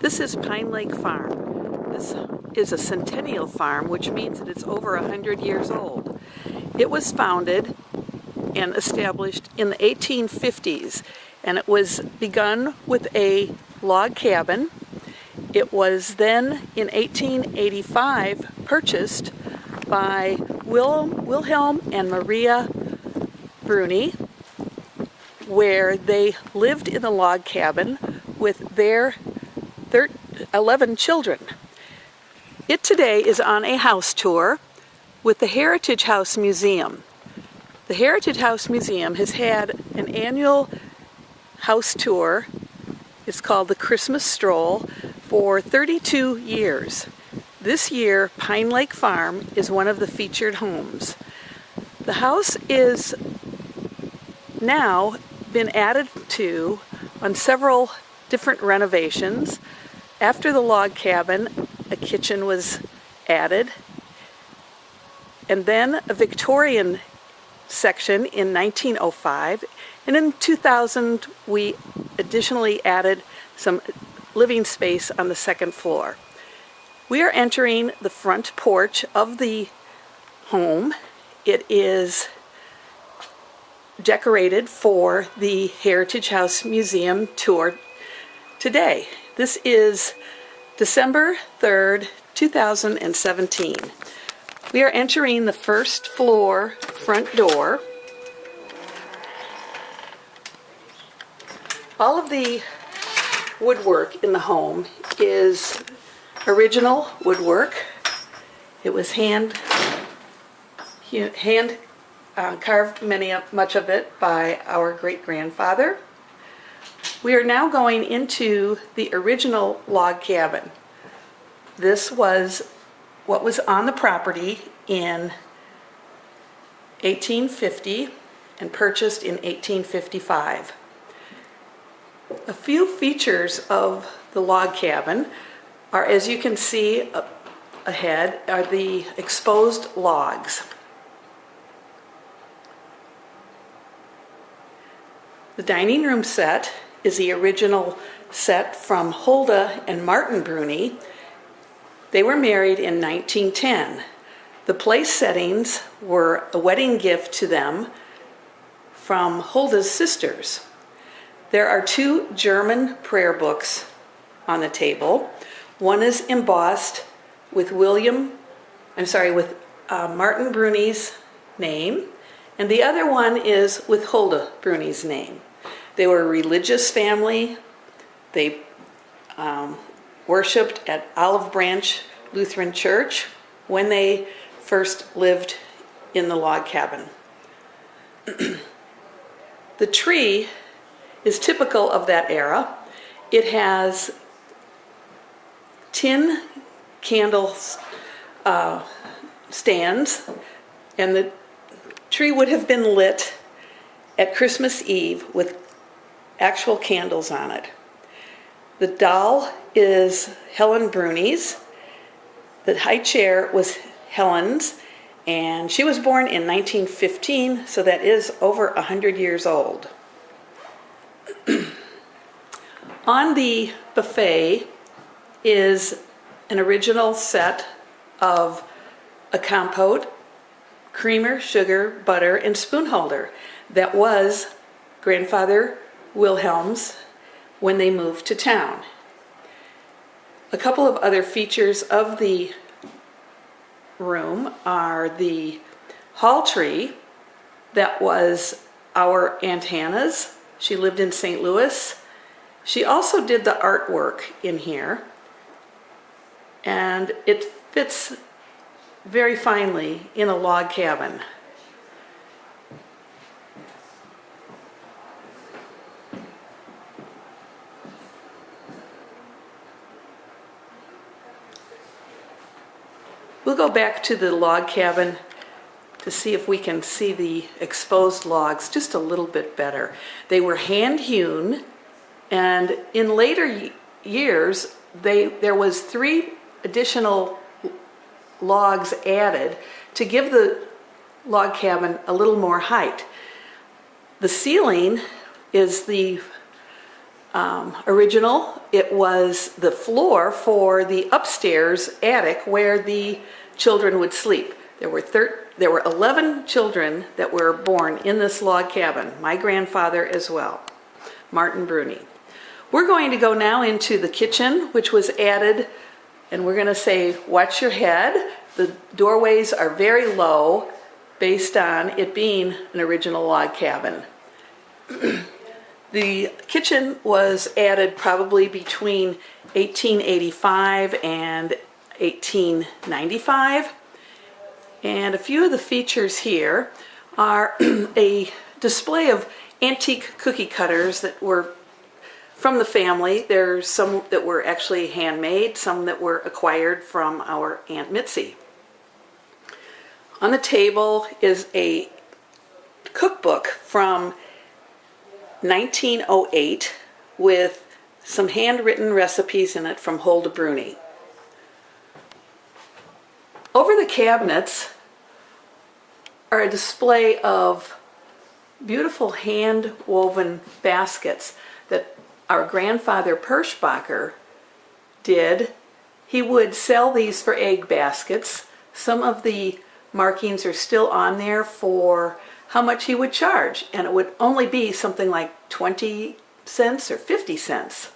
This is Pine Lake Farm. This is a centennial farm, which means that it's over 100 years old. It was founded and established in the 1850s, and it was begun with a log cabin. It was then, in 1885, purchased by Wilhelm and Maria Bruni, where they lived in the log cabin with their 11 children. It today is on a house tour with the Heritage House Museum. The Heritage House Museum has had an annual house tour. It's called the XMAS Stroll for 32 years. This year, Pine Lake Farm is one of the featured homes. The house is now been added to on several different renovations. After the log cabin, a kitchen was added, and then a Victorian section in 1905, and in 2000 we additionally added some living space on the second floor. We are entering the front porch of the home. It is decorated for the Heritage House Museum tour today. This is December 3rd, 2017. We are entering the first floor front door. All of the woodwork in the home is original woodwork. It was hand carved much of it by our great-grandfather. We are now going into the original log cabin. This was what was on the property in 1850 and purchased in 1855. A few features of the log cabin are, as you can see ahead, are the exposed logs. The dining room set is the original set from Hulda and Martin Bruni. They were married in 1910. The place settings were a wedding gift to them from Hulda's sisters. There are two German prayer books on the table. One is embossed with Martin Bruni's name, and the other one is with Hulda Bruni's name. They were a religious family. They worshipped at Olive Branch Lutheran Church when they first lived in the log cabin. The tree is typical of that era. It has tin candle stands, and the tree would have been lit at Christmas Eve with actual candles on it. The doll is Helen Bruni's. The high chair was Helen's, and she was born in 1915, so that is over 100 years old. On the buffet is an original set of a compote, creamer, sugar, butter, and spoon holder that was Grandfather Wilhelm's when they moved to town. A couple of other features of the room are the hall tree that was our Aunt Hannah's. She lived in St. Louis. She also did the artwork in here, and it fits very finely in a log cabin. We'll go back to the log cabin to see if we can see the exposed logs just a little bit better. They were hand hewn, and in later years there was 3 additional logs added to give the log cabin a little more height. The ceiling is the original. It was the floor for the upstairs attic where the children would sleep. There were 11 children that were born in this log cabin, my grandfather as well, Martin Bruni. We're going to go now into the kitchen, which was added, and we're going to say, watch your head. The doorways are very low based on it being an original log cabin. The kitchen was added probably between 1885 and 1895. And a few of the features here are a display of antique cookie cutters that were from the family. There's some that were actually handmade, some that were acquired from our Aunt Mitzi. On the table is a cookbook from 1908 with some handwritten recipes in it from Hulda Bruni. Over the cabinets are a display of beautiful hand-woven baskets that our grandfather Perschbacher did. He would sell these for egg baskets. Some of the markings are still on there for how much he would charge, and it would only be something like 20 cents or 50 cents.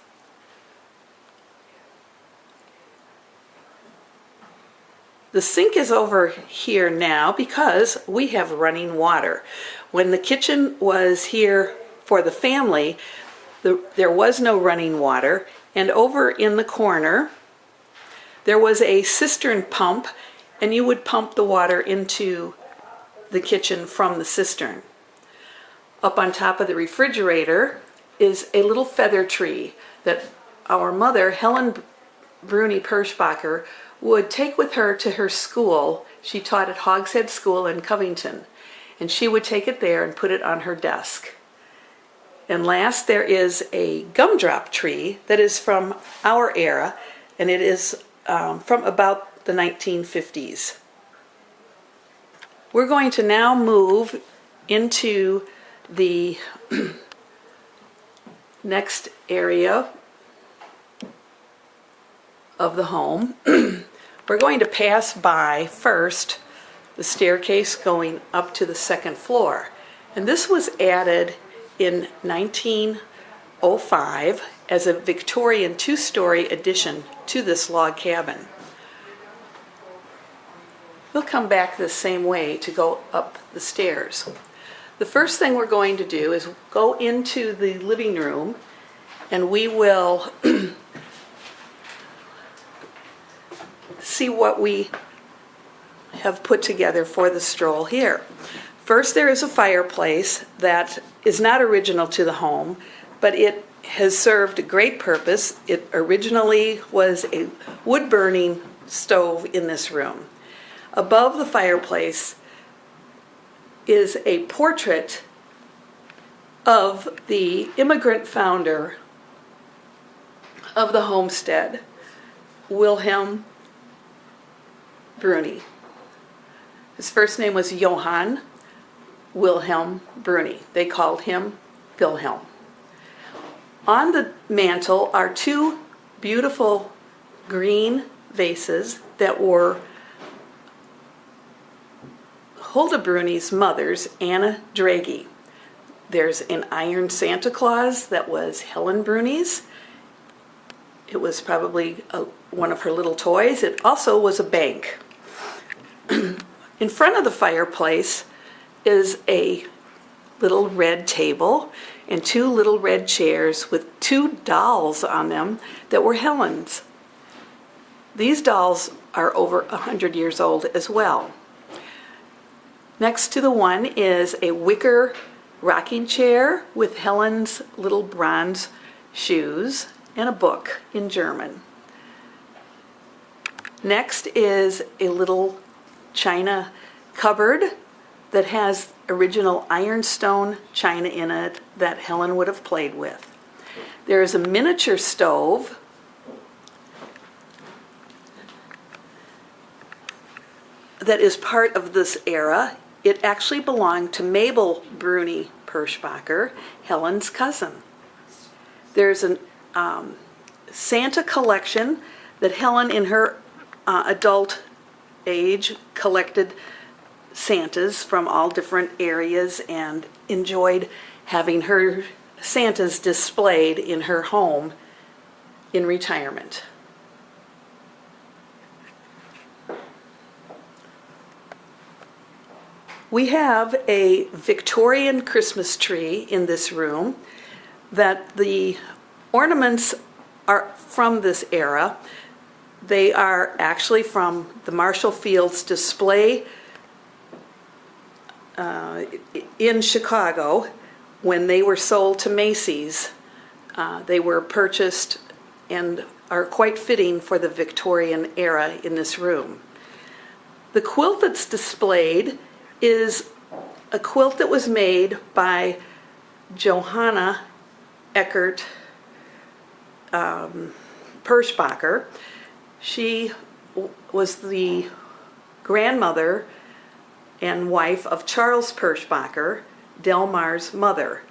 The sink is over here now because we have running water. When the kitchen was here for the family, there was no running water, and over in the corner there was a cistern pump, and you would pump the water into the kitchen from the cistern. Up on top of the refrigerator is a little feather tree that our mother, Helen Bruni Perschbacher, would take with her to her school. She taught at Hogshead School in Covington, and she would take it there and put it on her desk. And last, there is a gumdrop tree that is from our era, and it is from about the 1950s. We're going to now move into the next area of the home. We're going to pass by first the staircase going up to the second floor. And this was added in 1905 as a Victorian two-story addition to this log cabin. We'll come back the same way to go up the stairs. The first thing we're going to do is go into the living room, and we will see what we have put together for the stroll here. First, there is a fireplace that is not original to the home, but it has served a great purpose. It originally was a wood-burning stove in this room. Above the fireplace is a portrait of the immigrant founder of the homestead, Wilhelm Bruni. His first name was Johann Wilhelm Bruni. They called him Wilhelm. On the mantle are two beautiful green vases that were Hulda Bruni's mother's, Anna Draghi. There's an iron Santa Claus that was Helen Bruni's. It was probably one of her little toys. It also was a bank. In front of the fireplace is a little red table and two little red chairs with two dolls on them that were Helen's. These dolls are over 100 years old as well. Next to the one is a wicker rocking chair with Helen's little bronze shoes and a book in German. Next is a little china cupboard that has original ironstone china in it that Helen would have played with. There is a miniature stove that is part of this era. It actually belonged to Mabel Bruni Perschbacher, Helen's cousin. There's an Santa collection that Helen in her adult age collected Santas from all different areas and enjoyed having her Santas displayed in her home in retirement. We have a Victorian Christmas tree in this room that the ornaments are from this era. They are actually from the Marshall Field's display in Chicago when they were sold to Macy's. They were purchased and are quite fitting for the Victorian era in this room. The quilt that's displayed is a quilt that was made by Johanna Eckert Perschbacher. She was the grandmother and wife of Charles Perschbacher, Delmar's mother.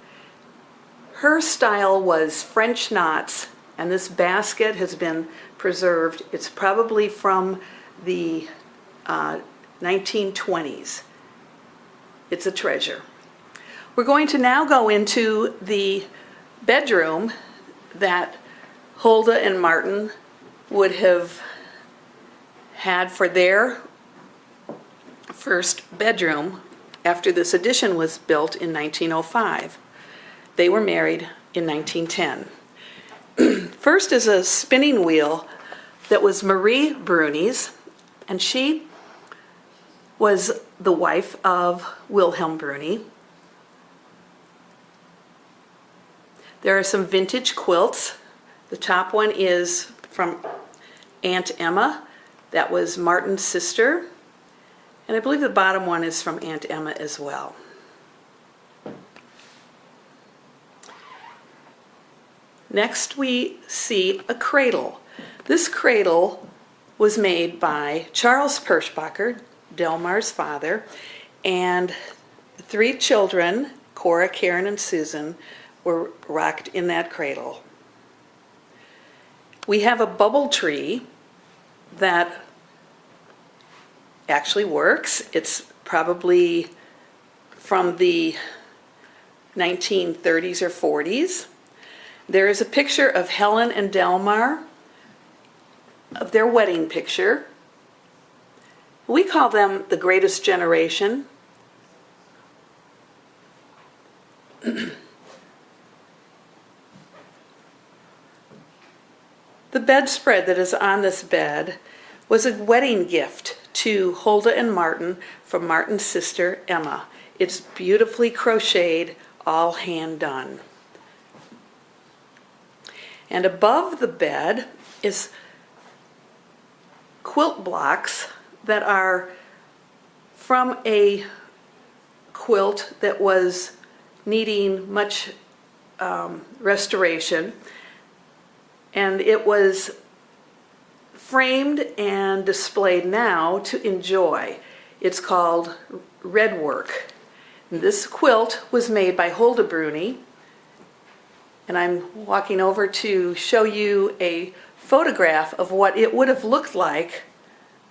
Her style was French knots, and this basket has been preserved. It's probably from the 1920s. It's a treasure. We're going to now go into the bedroom that Hulda and Martin would have had for their first bedroom after this addition was built in 1905. They were married in 1910. First is a spinning wheel that was Marie Bruni's, and she was the wife of Wilhelm Bruni. There are some vintage quilts. The top one is from Aunt Emma. That was Martin's sister. And I believe the bottom one is from Aunt Emma as well. Next we see a cradle. This cradle was made by Charles Perschbacher, Delmar's father, and 3 children, Cora, Karen, and Susan, were rocked in that cradle. We have a bubble tree that actually works. It's probably from the 1930s or 40s. There is a picture of Helen and Delmar, of their wedding picture. We call them the greatest generation. The bedspread that is on this bed was a wedding gift to Hulda and Martin from Martin's sister Emma. It's beautifully crocheted, all hand done. And above the bed is quilt blocks that are from a quilt that was needing much restoration, and it was framed and displayed now to enjoy. It's called Red Work. This quilt was made by Hulda Bruni, and I'm walking over to show you a photograph of what it would have looked like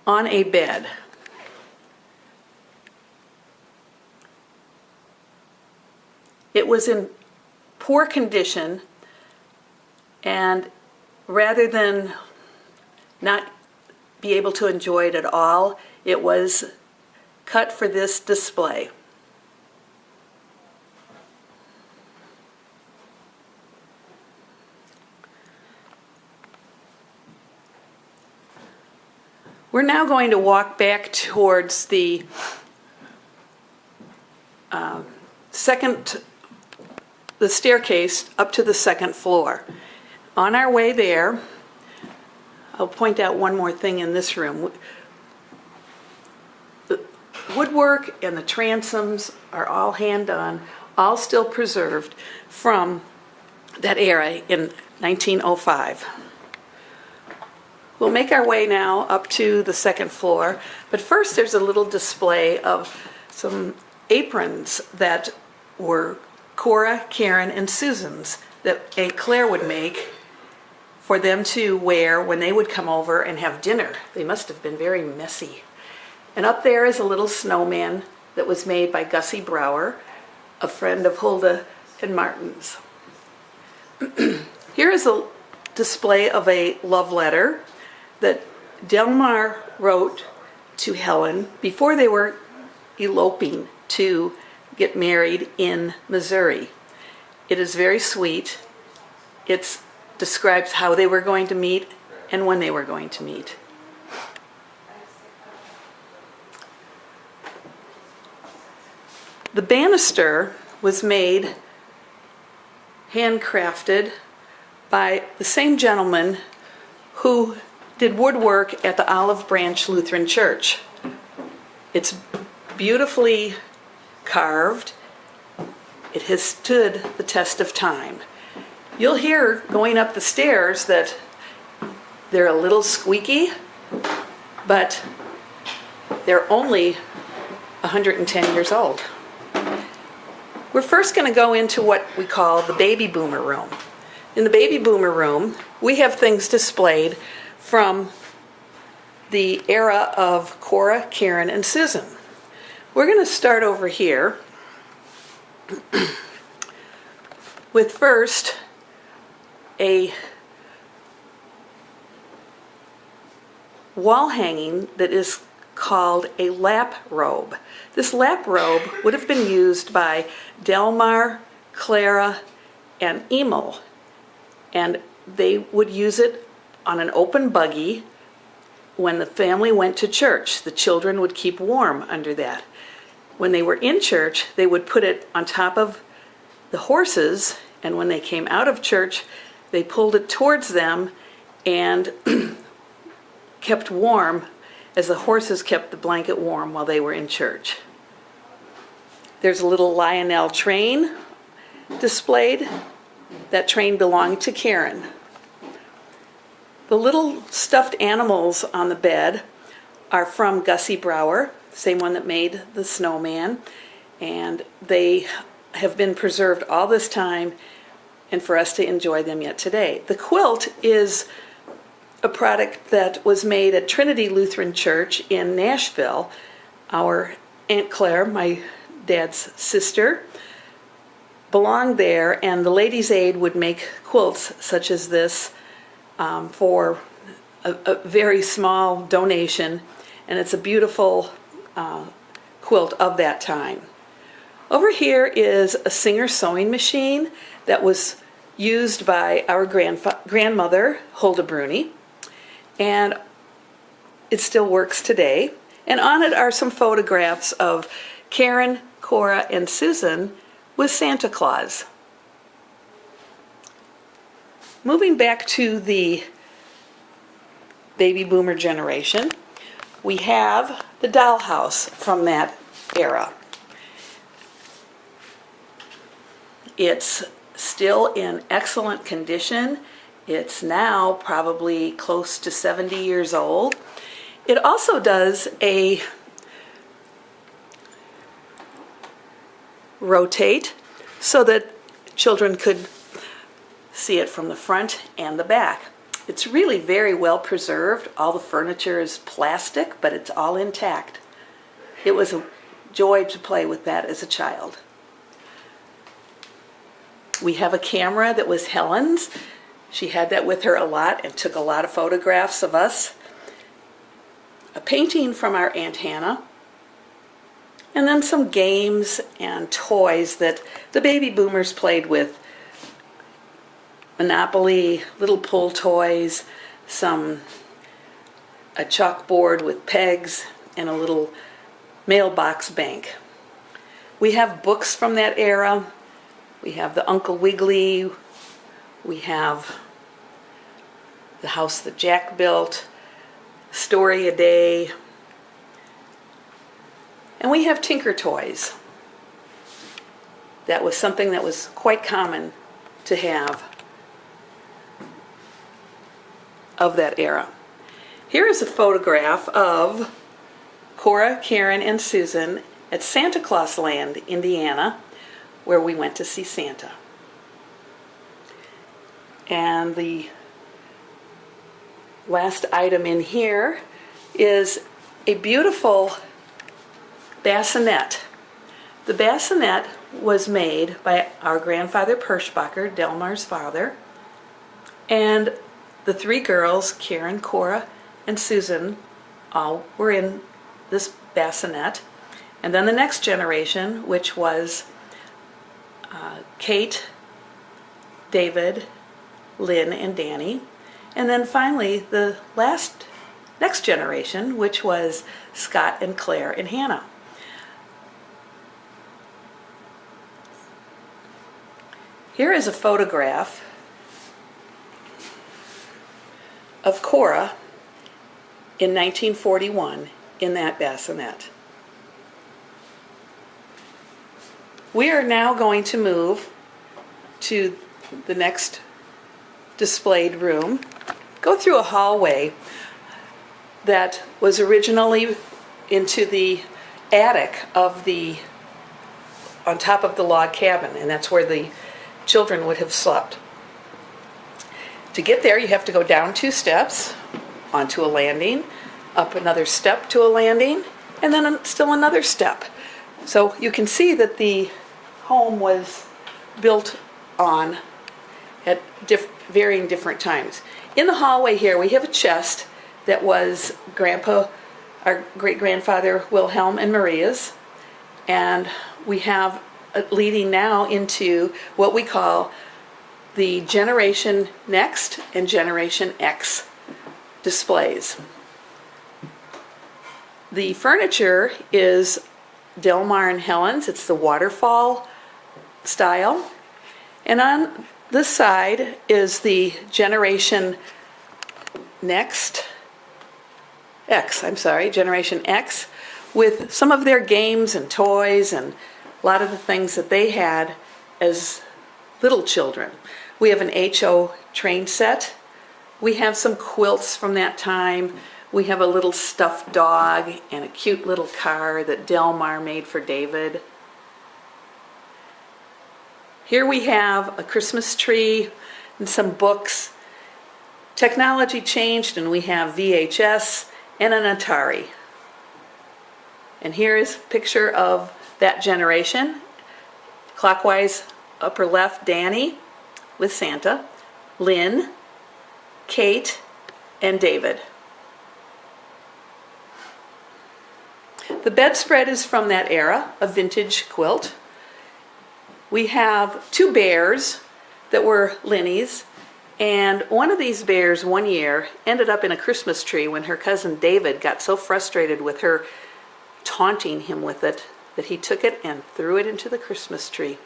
on a bed. It was in poor condition, and rather than not be able to enjoy it at all, it was cut for this display. We're now going to walk back towards the staircase up to the second floor. On our way there, I'll point out one more thing in this room. The woodwork and the transoms are all hand done, all still preserved from that era in 1905. We'll make our way now up to the second floor, but first there's a little display of some aprons that were Cora, Karen, and Susan's that Aunt Claire would make for them to wear when they would come over and have dinner. They must have been very messy. And up there is a little snowman that was made by Gussie Brower, a friend of Hulda and Martin's. Here is a display of a love letter that Delmar wrote to Helen before they were eloping to get married in Missouri. It is very sweet. It describes how they were going to meet and when they were going to meet. The banister was made, handcrafted, by the same gentleman who did woodwork at the Olive Branch Lutheran Church. It's beautifully carved. It has stood the test of time. You'll hear going up the stairs that they're a little squeaky, but they're only 110 years old. We're first going to go into what we call the baby boomer room. In the baby boomer room, we have things displayed from the era of Cora, Karen, and Susan. We're going to start over here with first a wall hanging that is called a lap robe. This lap robe would have been used by Delmar, Clara, and Emil, and they would use it on an open buggy when the family went to church. The children would keep warm under that. When they were in church, they would put it on top of the horses, and when they came out of church, they pulled it towards them and kept warm as the horses kept the blanket warm while they were in church. There's a little Lionel train displayed. That train belonged to Karen. The little stuffed animals on the bed are from Gussie Brower, same one that made the snowman, and they have been preserved all this time and for us to enjoy them yet today. The quilt is a product that was made at Trinity Lutheran Church in Nashville. Our Aunt Claire, my dad's sister, belonged there, and the Ladies' Aid would make quilts such as this for a very small donation, and it's a beautiful quilt of that time. Over here is a Singer sewing machine that was used by our grandmother, Hulda Bruni, and it still works today. And on it are some photographs of Karen, Cora, and Susan with Santa Claus. Moving back to the baby boomer generation, we have the dollhouse from that era. It's still in excellent condition. It's now probably close to 70 years old. It also does a rotate so that children could see it from the front and the back. It's really very well preserved. All the furniture is plastic, but it's all intact. It was a joy to play with that as a child. We have a camera that was Helen's. She had that with her a lot and took a lot of photographs of us. A painting from our Aunt Hannah. And then some games and toys that the baby boomers played with. Monopoly, little pull toys, a chalkboard with pegs, and a little mailbox bank. We have books from that era. We have the Uncle Wiggily. We have The House That Jack Built, Story a Day, and we have Tinker Toys. That was something that was quite common to have of that era. Here is a photograph of Cora, Karen, and Susan at Santa Claus Land, Indiana, where we went to see Santa. And the last item in here is a beautiful bassinet. The bassinet was made by our grandfather Perschbacher, Delmar's father, and the three girls, Karen, Cora, and Susan, all were in this bassinet. And then the next generation, which was Kate, David, Lynn, and Danny. And then finally the next generation, which was Scott and Claire and Hannah. Here is a photograph of Cora in 1941 in that bassinet. We are now going to move to the next displayed room, go through a hallway that was originally into the attic of on top of the log cabin, and that's where the children would have slept. To get there, you have to go down 2 steps, onto a landing, up another step to a landing, and then still another step. So you can see that the home was built on at varying different times. In the hallway here, we have a chest that was our great-grandfather Wilhelm and Maria's, and we have leading now into what we call the Generation Next and Generation X displays. The furniture is Delmar and Helen's. It's the waterfall style. And on this side is the Generation Generation X, with some of their games and toys and a lot of the things that they had as little children. We have an HO train set. We have some quilts from that time. We have a little stuffed dog and a cute little car that Delmar made for David. Here we have a Christmas tree and some books. Technology changed and we have VHS and an Atari. And here is a picture of that generation. Clockwise, upper left, Danny with Santa, Lynn, Kate, and David. The bedspread is from that era, a vintage quilt. We have 2 bears that were Linny's, and one of these bears one year ended up in a Christmas tree when her cousin David got so frustrated with her taunting him with it that he took it and threw it into the Christmas tree.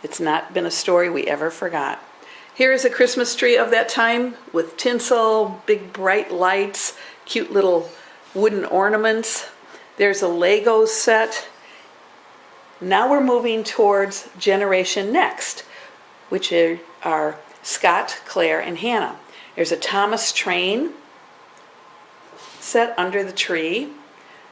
It's not been a story we ever forgot. Here is a Christmas tree of that time with tinsel, big bright lights, cute little wooden ornaments. There's a Lego set. Now we're moving towards Generation Next, which are Scott, Claire, and Hannah. There's a Thomas train set under the tree.